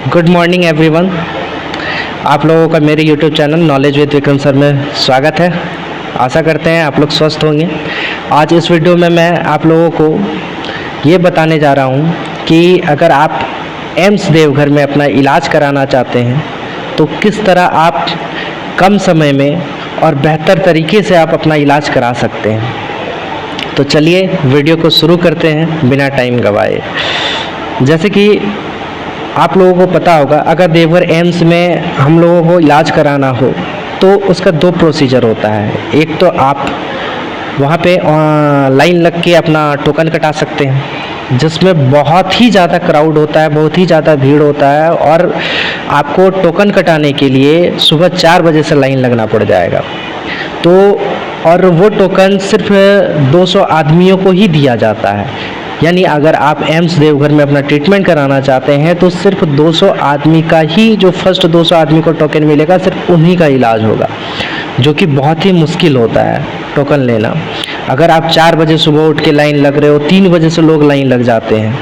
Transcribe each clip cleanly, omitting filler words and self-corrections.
Good morning everyone. आप लोगों का मेरे YouTube channel knowledge with Vikram sir में स्वागत है। आशा करते हैं आप लोग स्वस्थ होंगे। आज इस वीडियो में मैं आप लोगों को ये बताने जा रहा हूँ कि अगर आप एम्स देवघर में अपना इलाज कराना चाहते हैं तो किस तरह आप कम समय में और बेहतर तरीके से आप अपना इलाज करा सकते हैं। तो चलिए वीडियो को शुरू करते हैं बिना टाइम गवाए। जैसे कि आप लोगों को पता होगा, अगर देवघर एम्स में हम लोगों को इलाज कराना हो तो उसका 2 प्रोसीजर होता है। एक तो आप वहाँ पे लाइन लग के अपना टोकन कटा सकते हैं, जिसमें बहुत ही ज़्यादा क्राउड होता है, बहुत ही ज़्यादा भीड़ होता है और आपको टोकन कटाने के लिए सुबह 4 बजे से लाइन लगना पड़ जाएगा। तो और वो टोकन सिर्फ 200 आदमियों को ही दिया जाता है। यानी अगर आप एम्स देवघर में अपना ट्रीटमेंट कराना चाहते हैं तो सिर्फ 200 आदमी का ही, जो फर्स्ट 200 आदमी को टोकन मिलेगा, सिर्फ उन्हीं का इलाज होगा, जो कि बहुत ही मुश्किल होता है टोकन लेना। अगर आप 4 बजे सुबह उठ के लाइन लग रहे हो, 3 बजे से लोग लाइन लग जाते हैं,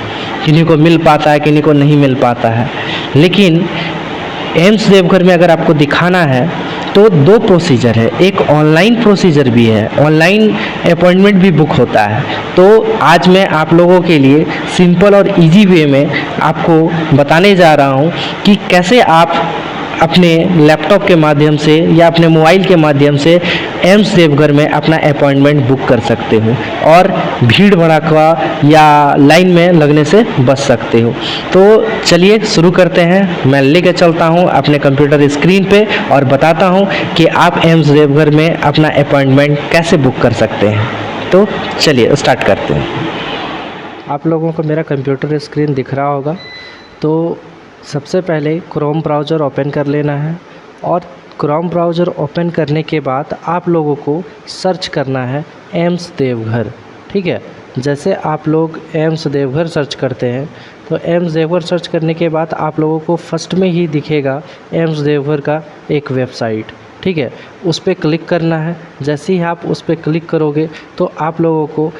किन्हीं को मिल पाता है, किन्हीं को नहीं मिल पाता है। लेकिन एम्स देवघर में अगर आपको दिखाना है तो 2 प्रोसीजर है। एक ऑनलाइन प्रोसीजर भी है, ऑनलाइन अपॉइंटमेंट भी बुक होता है। तो आज मैं आप लोगों के लिए सिंपल और इजी वे में आपको बताने जा रहा हूँ कि कैसे आप अपने लैपटॉप के माध्यम से या अपने मोबाइल के माध्यम से एम्स देवघर में अपना अपॉइंटमेंट बुक कर सकते हो और भीड़ भड़का या लाइन में लगने से बच सकते हो। तो चलिए शुरू करते हैं। मैं लेके चलता हूं अपने कंप्यूटर स्क्रीन पे और बताता हूं कि आप एम्स देवघर में अपना अपॉइंटमेंट कैसे बुक कर सकते हैं। तो चलिए स्टार्ट करते हैं। आप लोगों को मेरा कंप्यूटर स्क्रीन दिख रहा होगा। तो सबसे पहले क्रोम ब्राउज़र ओपन कर लेना है और क्रोम ब्राउज़र ओपन करने के बाद आप लोगों को सर्च करना है एम्स देवघर। ठीक है, जैसे आप लोग एम्स देवघर सर्च करते हैं तो एम्स देवघर सर्च करने के बाद आप लोगों को फर्स्ट में ही दिखेगा एम्स देवघर का एक वेबसाइट। ठीक है, उस पर क्लिक करना है। जैसे ही आप उस पर क्लिक करोगे तो आप लोगों को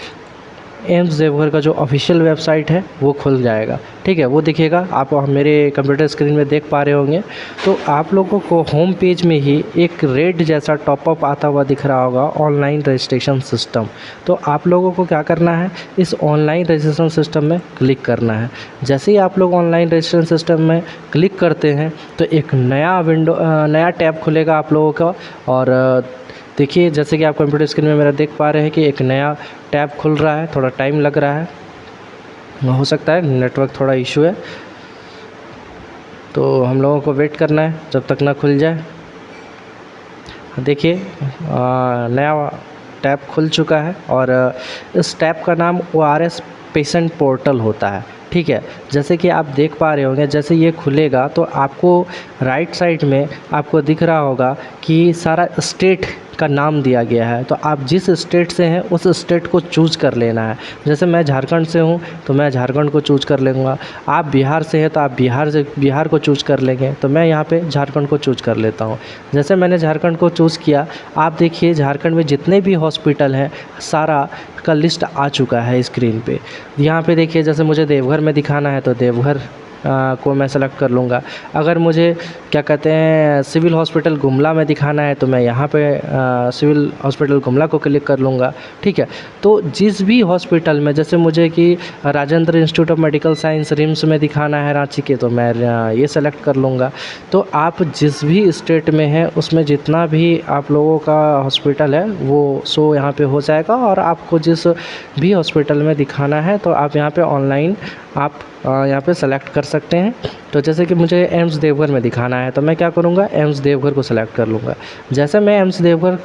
एम्स देवघर का जो ऑफिशियल वेबसाइट है वो खुल जाएगा। ठीक है, वो दिखेगा, आप मेरे कंप्यूटर स्क्रीन में देख पा रहे होंगे। तो आप लोगों को होम पेज में ही एक रेड जैसा टॉपअप आता हुआ दिख रहा होगा, ऑनलाइन रजिस्ट्रेशन सिस्टम। तो आप लोगों को क्या करना है, इस ऑनलाइन रजिस्ट्रेशन सिस्टम में क्लिक करना है। जैसे ही आप लोग ऑनलाइन रजिस्ट्रेशन सिस्टम में क्लिक करते हैं तो एक नया टैब खुलेगा आप लोगों का। और देखिए, जैसे कि आप कंप्यूटर स्क्रीन में मेरा देख पा रहे हैं कि एक नया टैब खुल रहा है। थोड़ा टाइम लग रहा है, हो सकता है नेटवर्क थोड़ा इशू है, तो हम लोगों को वेट करना है जब तक ना खुल जाए। देखिए नया टैब खुल चुका है और इस टैब का नाम ORS पेशेंट पोर्टल होता है। ठीक है, जैसे कि आप देख पा रहे होंगे, जैसे ये खुलेगा तो आपको राइट साइड में आपको दिख रहा होगा कि सारा स्टेट का नाम दिया गया है। तो आप जिस स्टेट से हैं उस स्टेट को चूज़ कर लेना है। जैसे मैं झारखंड से हूँ तो मैं झारखंड को चूज़ कर लूँगा। आप बिहार से हैं तो आप बिहार को चूज़ कर लेंगे। तो मैं यहाँ पे झारखंड को चूज़ कर लेता हूँ। जैसे मैंने झारखंड को चूज़ किया, आप देखिए झारखंड में जितने भी हॉस्पिटल हैं सारा का लिस्ट आ चुका है स्क्रीन पे। यहाँ पे देखिए, जैसे मुझे देवघर में दिखाना है तो देवघर को मैं सेलेक्ट कर लूँगा। अगर मुझे क्या कहते हैं सिविल हॉस्पिटल गुमला में दिखाना है तो मैं यहाँ पे सिविल हॉस्पिटल गुमला को क्लिक कर लूँगा। ठीक है, तो जिस भी हॉस्पिटल में, जैसे मुझे कि Rajendra institute of medical science RIMS में दिखाना है रांची के, तो मैं ये सेलेक्ट कर लूँगा। तो आप जिस भी स्टेट में हैं उसमें जितना भी आप लोगों का हॉस्पिटल है वो शो यहाँ पे हो जाएगा और आपको जिस भी हॉस्पिटल में दिखाना है तो आप यहाँ पे ऑनलाइन आप यहाँ पे सेलेक्ट कर सकते हैं। तो जैसे कि मुझे एम्स देवघर में दिखाना है तो मैं क्या करूँगा, एम्स देवघर को सेलेक्ट कर लूँगा। जैसे मैं एम्स देवघर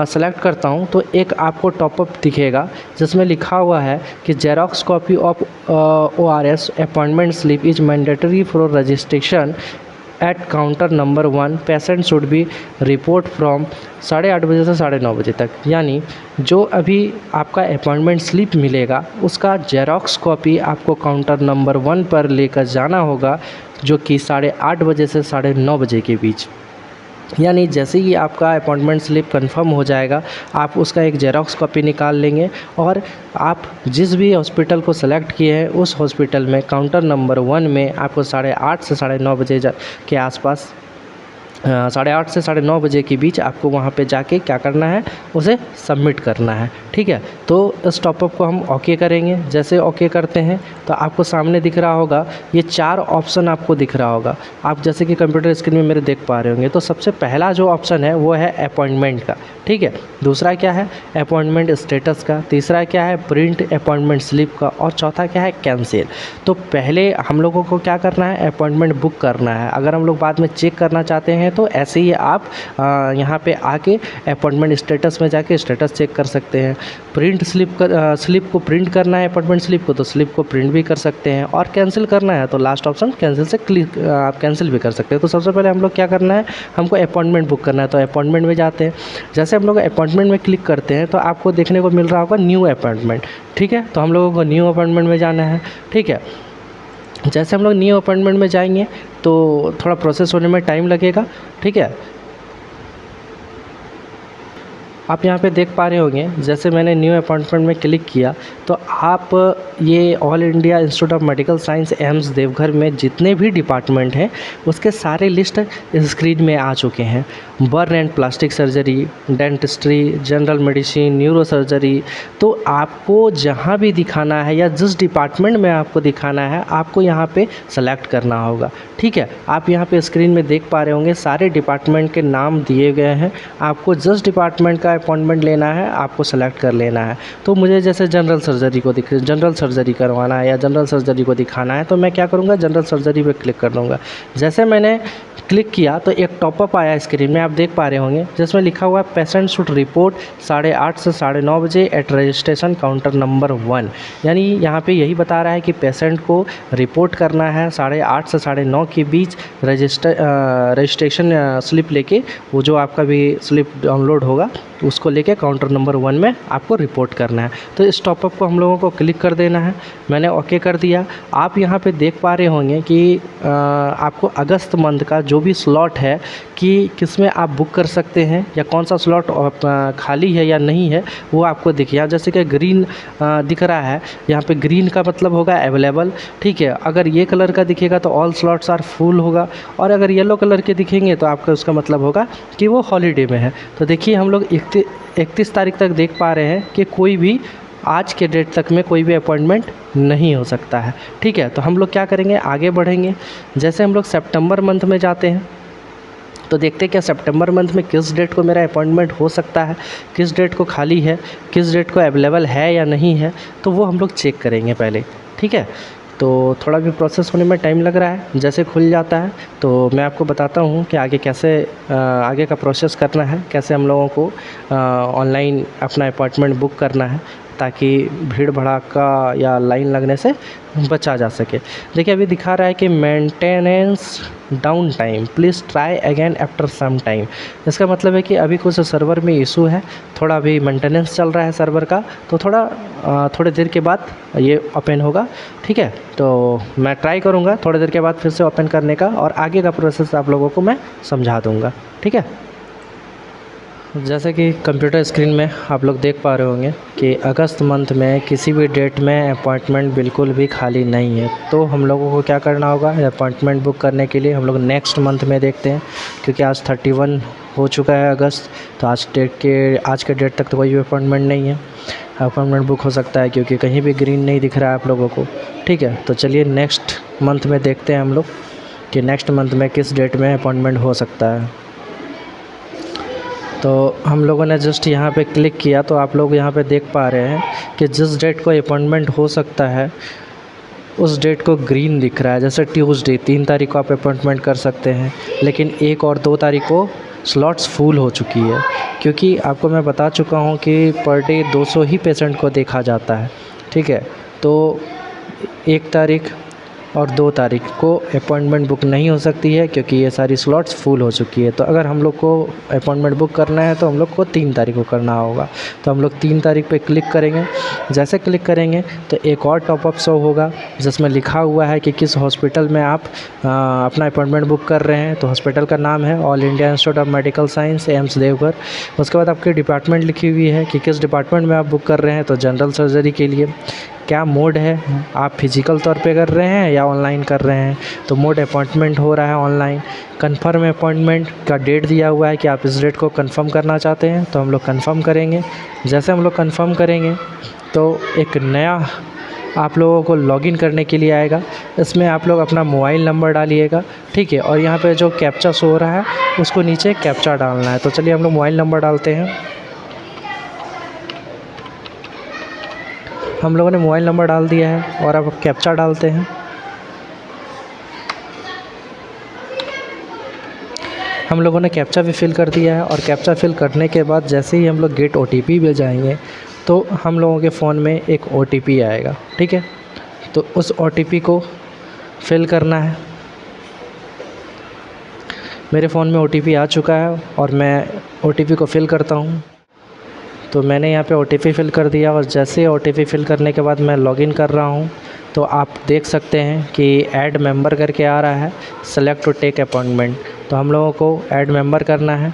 सेलेक्ट करता हूँ तो एक आपको टॉपअप दिखेगा जिसमें लिखा हुआ है कि xerox copy of ORS appointment slip is mandatory for registration at counter number 1। Patient should be report from 8:30 बजे से 9:30 बजे तक। यानी जो अभी आपका अपॉइंटमेंट स्लिप मिलेगा उसका जेरोक्स कॉपी आपको काउंटर नंबर 1 पर लेकर जाना होगा, जो कि 8:30 बजे से 9:30 बजे के बीच। यानी जैसे ही आपका अपॉइंटमेंट स्लिप कंफर्म हो जाएगा, आप उसका एक जेरॉक्स कॉपी निकाल लेंगे और आप जिस भी हॉस्पिटल को सेलेक्ट किए हैं उस हॉस्पिटल में काउंटर नंबर 1 में आपको 8:30 से 9:30 बजे के आसपास 8:30 से 9:30 बजे के बीच आपको वहाँ पे जाके क्या करना है, उसे सबमिट करना है। ठीक है, तो इस टॉपअप को हम ओके करेंगे। जैसे ओके करते हैं तो आपको सामने दिख रहा होगा, ये 4 ऑप्शन आपको दिख रहा होगा। आप जैसे कि कंप्यूटर स्क्रीन में मेरे देख पा रहे होंगे। तो सबसे पहला जो ऑप्शन है वो है अपॉइंटमेंट का। ठीक है, दूसरा क्या है, अपॉइंटमेंट स्टेटस का। तीसरा क्या है, प्रिंट अपॉइंटमेंट स्लिप का। और चौथा क्या है, कैंसिल। तो पहले हम लोगों को क्या करना है, अपॉइंटमेंट बुक करना है। अगर हम लोग बाद में चेक करना चाहते हैं तो ऐसे ही आप यहाँ पे आके अपॉइंटमेंट स्टेटस में जाके स्टेटस चेक कर सकते हैं। प्रिंट स्लिप को प्रिंट करना है अपॉइंटमेंट स्लिप को, तो स्लिप को प्रिंट भी कर सकते हैं। और कैंसिल करना है तो लास्ट ऑप्शन कैंसिल से क्लिक आप कैंसिल भी कर सकते हैं। तो सबसे पहले हम लोग क्या करना है, हमको अपॉइंटमेंट बुक करना है। तो अपॉइंटमेंट में जाते हैं। जैसे हम लोग अपॉइंटमेंट में क्लिक करते हैं तो आपको देखने को मिल रहा होगा न्यू अपॉइंटमेंट। ठीक है, तो हम लोगों को न्यू अपॉइंटमेंट में जाना है। ठीक है, जैसे हम लोग न्यू अपॉइंटमेंट में जाएंगे तो थोड़ा प्रोसेस होने में टाइम लगेगा। ठीक है, आप यहाँ पे देख पा रहे होंगे, जैसे मैंने न्यू अपॉइंटमेंट में क्लिक किया तो आप ये all India institute of medical science AIIMS Deoghar में जितने भी डिपार्टमेंट हैं उसके सारे लिस्ट स्क्रीन में आ चुके हैं। Burn and plastic surgery, dentistry, general medicine, neuro surgery. तो आपको जहाँ भी दिखाना है या जिस डिपार्टमेंट में आपको दिखाना है आपको यहाँ पे सेलेक्ट करना होगा। ठीक है, आप यहाँ पे स्क्रीन में देख पा रहे होंगे सारे डिपार्टमेंट के नाम दिए गए हैं। आपको जिस डिपार्टमेंट का अपॉइंटमेंट लेना है आपको सेलेक्ट कर लेना है। तो मुझे जैसे जनरल सर्जरी करवाना है या जनरल सर्जरी को दिखाना है तो मैं क्या करूँगा, जनरल सर्जरी पे क्लिक कर दूँगा। जैसे मैंने क्लिक किया तो एक टॉपअप आया स्क्रीन में, आप देख पा रहे होंगे, जिसमें लिखा हुआ है पेशेंट शुड रिपोर्ट 8:30 से 9:30 बजे एट रजिस्ट्रेशन काउंटर नंबर 1। यानी यहाँ पे यही बता रहा है कि पेशेंट को रिपोर्ट करना है 8:30 से 9:30 के बीच रजिस्ट्रेशन स्लिप लेके, वो जो आपका भी स्लिप डाउनलोड होगा उसको लेके काउंटर नंबर 1 में आपको रिपोर्ट करना है। तो इस टॉपअप को हम लोगों को क्लिक कर देना है। मैंने ओके कर दिया। आप यहाँ पे देख पा रहे होंगे कि आपको अगस्त मंथ का जो भी स्लॉट है कि किसमें आप बुक कर सकते हैं या कौन सा स्लॉट खाली है या नहीं है वो आपको दिखे। यहाँ जैसे कि ग्रीन दिख रहा है, यहाँ पे ग्रीन का मतलब होगा अवेलेबल। ठीक है, अगर ये कलर का दिखेगा तो ऑल स्लॉट्स आर फुल होगा, और अगर येलो कलर के दिखेंगे तो आपका उसका मतलब होगा कि वो हॉलीडे में है। तो देखिए हम लोग 31 तारीख तक देख पा रहे हैं कि कोई भी आज के डेट तक में कोई भी अपॉइंटमेंट नहीं हो सकता है। ठीक है, तो हम लोग क्या करेंगे, आगे बढ़ेंगे। जैसे हम लोग सितंबर मंथ में जाते हैं तो देखते हैं क्या सितंबर मंथ में किस डेट को मेरा अपॉइंटमेंट हो सकता है, किस डेट को खाली है, किस डेट को अवेलेबल है या नहीं है, तो वो हम लोग चेक करेंगे पहले। ठीक है, तो थोड़ा भी प्रोसेस होने में टाइम लग रहा है। जैसे खुल जाता है तो मैं आपको बताता हूँ कि आगे कैसे आगे का प्रोसेस करना है, कैसे हम लोगों को ऑनलाइन अपना अपॉइंटमेंट बुक करना है ताकि भीड़ भड़ाका या लाइन लगने से बचा जा सके। देखिए अभी दिखा रहा है कि maintenance down time, please try again after some time. इसका मतलब है कि अभी कुछ सर्वर में इशू है, थोड़ा अभी मेंटेनेंस चल रहा है सर्वर का, तो थोड़ी देर के बाद ये ओपन होगा। ठीक है, तो मैं ट्राई करूँगा थोड़ी देर के बाद फिर से ओपन करने का, और आगे का प्रोसेस आप लोगों को मैं समझा दूँगा। ठीक है, जैसे कि कंप्यूटर स्क्रीन में आप लोग देख पा रहे होंगे कि अगस्त मंथ में किसी भी डेट में अपॉइंटमेंट बिल्कुल भी खाली नहीं है। तो हम लोगों को क्या करना होगा, अपॉइंटमेंट बुक करने के लिए हम लोग नेक्स्ट मंथ में देखते हैं, क्योंकि आज 31 हो चुका है अगस्त, तो आज के डेट तक तो कोई भी अपॉइंटमेंट नहीं है। अपॉइंटमेंट बुक हो सकता है क्योंकि कहीं भी ग्रीन नहीं दिख रहा है आप लोगों को। ठीक है, तो चलिए नेक्स्ट मंथ में देखते हैं हम लोग कि नेक्स्ट मंथ में किस डेट में अपॉइंटमेंट हो सकता है। तो हम लोगों ने जस्ट यहाँ पे क्लिक किया तो आप लोग यहाँ पे देख पा रहे हैं कि जिस डेट को अपॉइंटमेंट हो सकता है उस डेट को ग्रीन दिख रहा है। जैसे ट्यूसडे 3 तारीख को आप अपॉइंटमेंट कर सकते हैं, लेकिन 1 और 2 तारीख को स्लॉट्स फुल हो चुकी है, क्योंकि आपको मैं बता चुका हूँ कि पर डे 200 ही पेशेंट को देखा जाता है। ठीक है, तो 1 तारीख और 2 तारीख को अपॉइंटमेंट बुक नहीं हो सकती है क्योंकि ये सारी स्लॉट्स फुल हो चुकी है। तो अगर हम लोग को अपॉइंटमेंट बुक करना है तो हम लोग को 3 तारीख को करना होगा। तो हम लोग 3 तारीख पे क्लिक करेंगे। जैसे क्लिक करेंगे तो एक और टॉपअप शो होगा जिसमें लिखा हुआ है कि किस हॉस्पिटल में आप अपना अपॉइंटमेंट बुक कर रहे हैं। तो हॉस्पिटल का नाम है all India institute of medical science AIIMS Deoghar. उसके बाद आपकी डिपार्टमेंट लिखी हुई है कि किस डिपार्टमेंट में आप बुक कर रहे हैं। तो जनरल सर्जरी के लिए क्या मोड है, आप फिजिकल तौर पे कर रहे हैं या ऑनलाइन कर रहे हैं। तो मोड अपॉइंटमेंट हो रहा है ऑनलाइन। कंफर्म अपॉइंटमेंट का डेट दिया हुआ है कि आप इस डेट को कंफर्म करना चाहते हैं। तो हम लोग कंफर्म करेंगे। जैसे हम लोग कंफर्म करेंगे तो एक नया आप लोगों को लॉगिन करने के लिए आएगा। इसमें आप लोग अपना मोबाइल नंबर डालिएगा, ठीक है। और यहाँ पे जो कैप्चा शो हो रहा है उसको नीचे कैप्चा डालना है। तो चलिए हम लोग मोबाइल नंबर डालते हैं। हम लोगों ने मोबाइल नंबर डाल दिया है और अब कैप्चा डालते हैं। हम लोगों ने कैप्चा भी फिल कर दिया है और कैप्चा फिल करने के बाद जैसे ही हम लोग गेट OTP पे जाएंगे तो हम लोगों के फ़ोन में एक OTP आएगा, ठीक है। तो उस OTP को फिल करना है। मेरे फ़ोन में OTP आ चुका है और मैं OTP को फिल करता हूँ। तो मैंने यहाँ पे OTP फिल कर दिया और जैसे OTP फिल करने के बाद मैं लॉगिन कर रहा हूँ तो आप देख सकते हैं कि ऐड मेंबर करके आ रहा है, सेलेक्ट टू टेक अपॉइंटमेंट। तो हम लोगों को ऐड मेंबर करना है।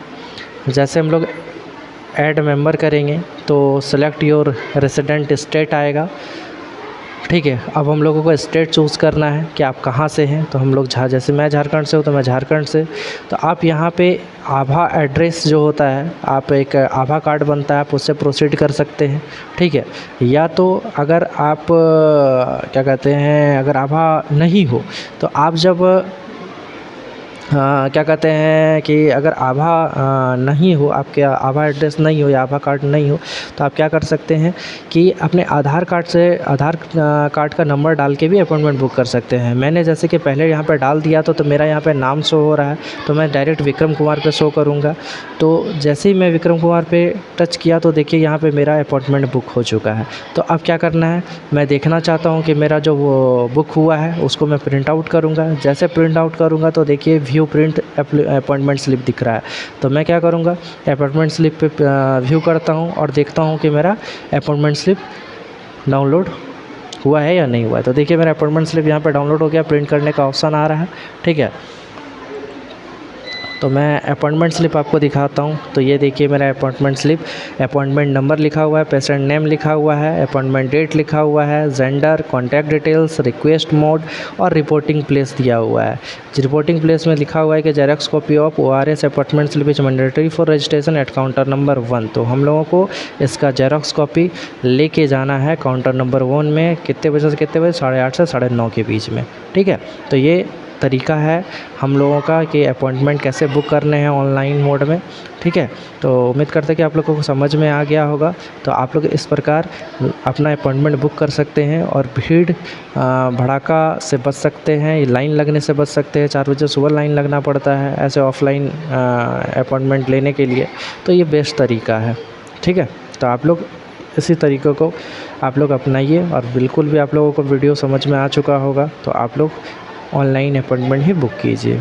जैसे हम लोग ऐड मेंबर करेंगे तो सेलेक्ट योर रेसिडेंट स्टेट आएगा, ठीक है। अब हम लोगों को स्टेट चूज़ करना है कि आप कहाँ से हैं। तो हम लोग जैसे मैं झारखंड से हूँ तो मैं झारखंड से। तो आप यहाँ पे आभा एड्रेस जो होता है, आप एक आभा कार्ड बनता है, आप उससे प्रोसीड कर सकते हैं, ठीक है। या तो अगर आप क्या कहते हैं, अगर आभा नहीं हो तो आप जब क्या कहते हैं कि अगर आभा नहीं हो, आपके आभा एड्रेस नहीं हो या आभा कार्ड नहीं हो तो आप क्या कर सकते हैं कि अपने आधार कार्ड से आधार कार्ड का नंबर डाल के भी अपॉइंटमेंट बुक कर सकते हैं। मैंने जैसे कि पहले यहाँ पे डाल दिया तो मेरा यहाँ पे नाम शो हो रहा है तो मैं डायरेक्ट विक्रम कुमार पे शो करूँगा। तो जैसे ही मैं विक्रम कुमार पे टच किया तो देखिए यहाँ पे मेरा अपॉइंटमेंट बुक हो चुका है। तो अब क्या करना है, मैं देखना चाहता हूँ कि मेरा जो वो बुक हुआ है उसको मैं प्रिंट आउट करूँगा। जैसे प्रिंट आउट करूँगा तो देखिए व्यू प्रिंट अपॉइंटमेंट स्लिप दिख रहा है। तो मैं क्या करूँगा, अपॉइंटमेंट स्लिप पे व्यू करता हूँ और देखता हूँ कि मेरा अपॉइंटमेंट स्लिप डाउनलोड हुआ है या नहीं हुआ है। तो देखिए मेरा अपॉइंटमेंट स्लिप यहाँ पे डाउनलोड हो गया, प्रिंट करने का ऑप्शन आ रहा है, ठीक है। तो मैं अपॉइंटमेंट स्लिप आपको दिखाता हूँ। तो ये देखिए मेरा अपॉइंटमेंट स्लिप, अपॉइंटमेंट नंबर लिखा हुआ है, पेशेंट नेम लिखा हुआ है, अपॉइंटमेंट डेट लिखा हुआ है, gender, contact details, request mode और रिपोर्टिंग प्लेस दिया हुआ है। रिपोर्टिंग प्लेस में लिखा हुआ है कि xerox copy of ORS appointment slip is mandatory for registration at counter number 1। तो हम लोगों को इसका जेरॉक्स कॉपी लेके जाना है काउंटर नंबर 1 में। कितने बजे से कितने बजे? 8:30 से 9:30 के बीच में, ठीक है। तो ये तरीका है हम लोगों का कि अपॉइंटमेंट कैसे बुक करने हैं ऑनलाइन मोड में, ठीक है। तो उम्मीद करते हैं कि आप लोगों को समझ में आ गया होगा। तो आप लोग इस प्रकार अपना अपॉइंटमेंट बुक कर सकते हैं और भीड़ भड़ाका से बच सकते हैं, लाइन लगने से बच सकते हैं। 4 बजे सुबह लाइन लगना पड़ता है ऐसे ऑफलाइन अपॉइंटमेंट लेने के लिए। तो ये बेस्ट तरीका है, ठीक है। तो आप लोग इसी तरीक़ों को आप लोग अपनाइए और बिल्कुल भी आप लोगों को वीडियो समझ में आ चुका होगा तो आप लोग ऑनलाइन अपॉइंटमेंट ही बुक कीजिए।